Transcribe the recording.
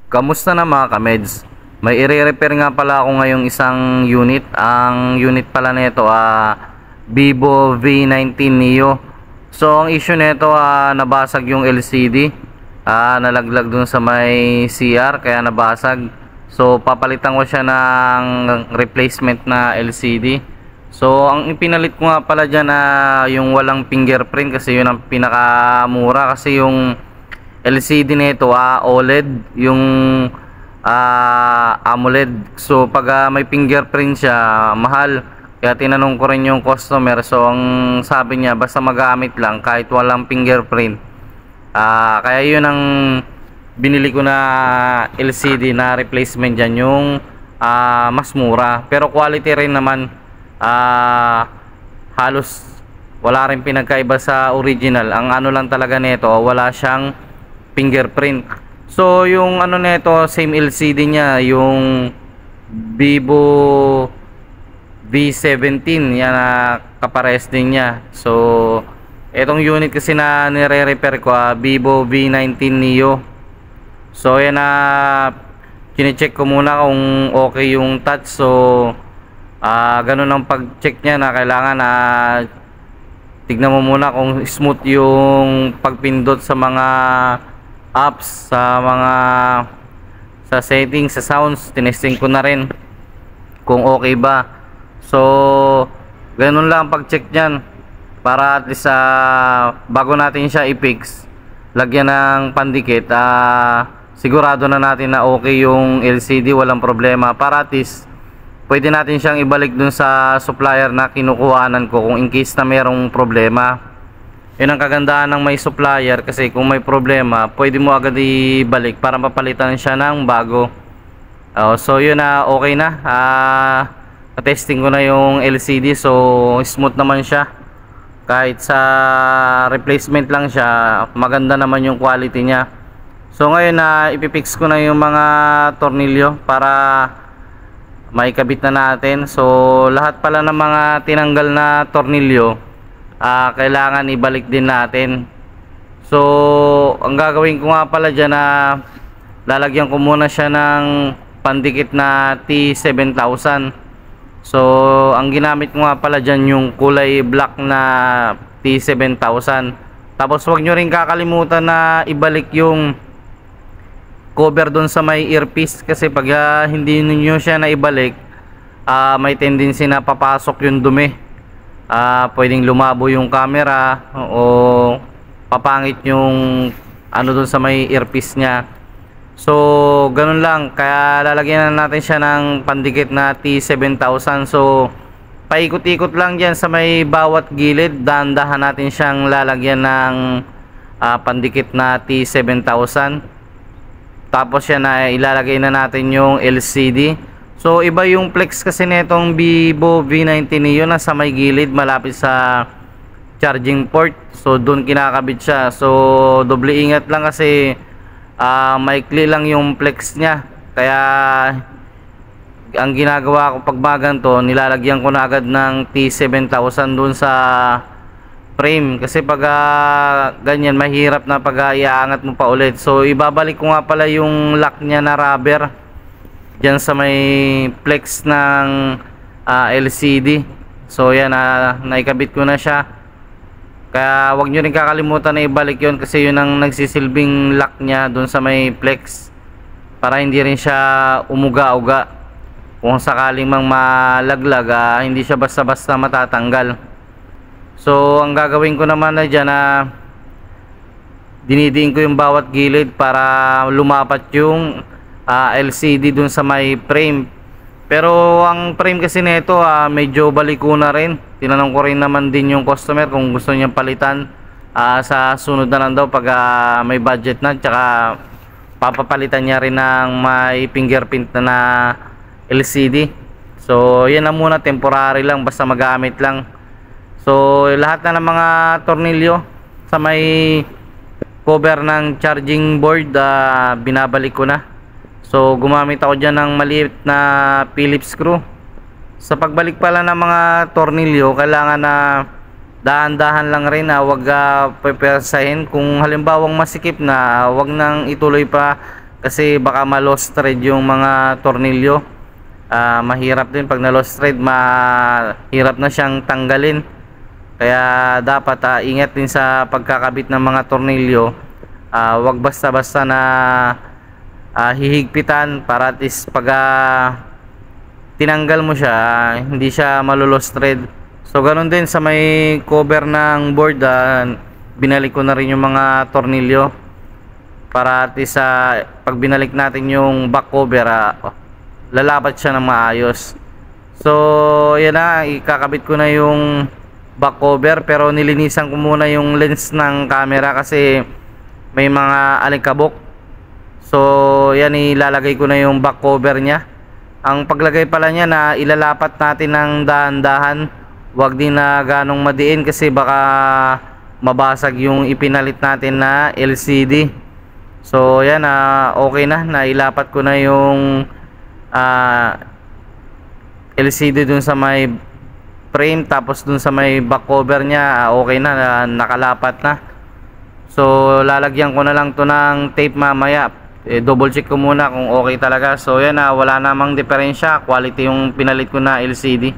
Kamusta na mga kameds? May i-repair nga pala ako ngayong isang unit. Ang unit pala nito Vivo V19 Neo. So ang issue nito nabasag yung LCD. Nalaglag dun sa may CR kaya nabasag. So papalitan ko siya ng replacement na LCD. So ang ipinalit ko nga pala dyan yung walang fingerprint kasi yun ang pinakamura, kasi yung LCD nito OLED, yung AMOLED. So pag may fingerprint siya, mahal. Kaya tinanong ko rin yung customer. So ang sabi niya basta magamit lang kahit walang fingerprint. Kaya yun ang binili ko na LCD na replacement dyan, yung mas mura. Pero quality rin naman. Halos wala rin pinagkaiba sa original. Ang ano lang talaga nito, wala siyang fingerprint. So yung ano nito, same LCD niya, yung Vivo V17, yan kapares din niya. So etong unit kasi na nire-repair ko, Vivo V19 Neo. So yan kine-check ko muna kung okay yung touch. So ganun ang pag-check niya, na kailangan tignan mo muna kung smooth yung pagpindot sa mga apps, sa settings, sa sounds. Tinesting ko na rin kung okay ba. So ganun lang ang pag-check niyan, para at least bago natin siya i-fix, lagyan ng pandikit, sigurado na natin na okay yung LCD, walang problema, para at least pwede natin siyang ibalik dun sa supplier na kinukuhanan ko kung in case na merong problema. Yun ang kagandahan ng may supplier, kasi kung may problema pwede mo agad ibalik para mapalitan siya ng bago. So yun okay na. Testing ko na yung LCD, so smooth naman siya. Kahit sa replacement lang siya, maganda naman yung quality niya. So ngayon ipipix ko na yung mga tornilyo para maikabit na natin. So lahat pala ng mga tinanggal na tornilyo kailangan ibalik din natin. So ang gagawin ko nga pala dyan, lalagyan ko muna siya ng pandikit na T7000. So ang ginamit ko nga pala dyan yung kulay black na T7000. Tapos huwag nyo rin kakalimutan na ibalik yung cover doon sa may earpiece, kasi pag hindi niyo siya na ibalik, may tendency na papasok yung dumi. Pwedeng lumabo yung camera o papangit yung ano doon sa may earpiece niya. So ganun lang, kaya lalagyan na natin siya ng pandikit na T7000. So paikot-ikot lang dyan sa may bawat gilid, dahan-dahan natin siyang lalagyan ng pandikit na T7000. Tapos yan ilalagay na natin yung LCD. So iba yung flex kasi nitong Vivo V19 Neo, sa may gilid malapit sa charging port. So doon kinakabit siya. So doble ingat lang kasi maikli lang yung flex niya. Kaya ang ginagawa ko pag maganto, nilalagyan ko na agad ng T7000 doon sa frame, kasi pag ganyan mahirap na pag iaangat mo pa ulit. So ibabalik ko nga pala yung lock niya na rubber dyan sa may flex ng LCD. So yan, naikabit ko na siya. Kaya wag nyo rin kakalimutan na ibalik yon, kasi yun ang nagsisilbing lock niya dun sa may flex, para hindi rin siya umuga-uga. Kung sakaling mang malaglag, hindi siya basta-basta matatanggal. So ang gagawin ko naman dyan, dinidiin ko yung bawat gilid para lumapat yung LCD dun sa may frame. Pero ang frame kasi nito medyo baliko na rin. Tinanong ko rin naman din yung customer kung gusto niyang palitan. Sa sunod na lang daw pag may budget na, tsaka papapalitan niya rin ng may fingerprint na LCD. So yan na muna, temporary lang, basta magamit lang. So lahat na ng mga tornilyo sa may cover ng charging board, binabalik ko na. So gumamit ako dyan ng maliit na Phillips screw. Sa pagbalik pala ng mga tornilyo, kailangan na dahan-dahan lang rin, wag pepersahin. Kung halimbawang masikip na, wag nang ituloy pa kasi baka ma-lost thread yung mga tornilyo. Mahirap din pag na-lost thread, mahirap na siyang tanggalin. Kaya dapat ingat din sa pagkakabit ng mga tornilyo. Wag basta-basta na hihigpitan para at least pag tinanggal mo siya, hindi siya malulost thread. So ganun din sa may cover ng board, binalik ko na rin yung mga tornilyo para at least pag binalik natin yung back cover, lalapat siya ng maayos. So yan na, ikakabit ko na yung back cover, pero nilinisan ko muna yung lens ng camera kasi may mga alikabok. So yan, ilalagay ko na yung back cover niya. Ang paglagay pala niya na ilalapat natin ng dahan-dahan, wag din na ganong madiin kasi baka mabasag yung ipinalit natin na LCD. So yan, okay na, nailapat ko na yung LCD dun sa may frame, tapos dun sa may back cover niya, okay na, nakalapat na. So lalagyan ko na lang to ng tape mamaya. Double check ko muna kung okay talaga. So yan, wala namang diferensya, quality yung pinalit ko na LCD.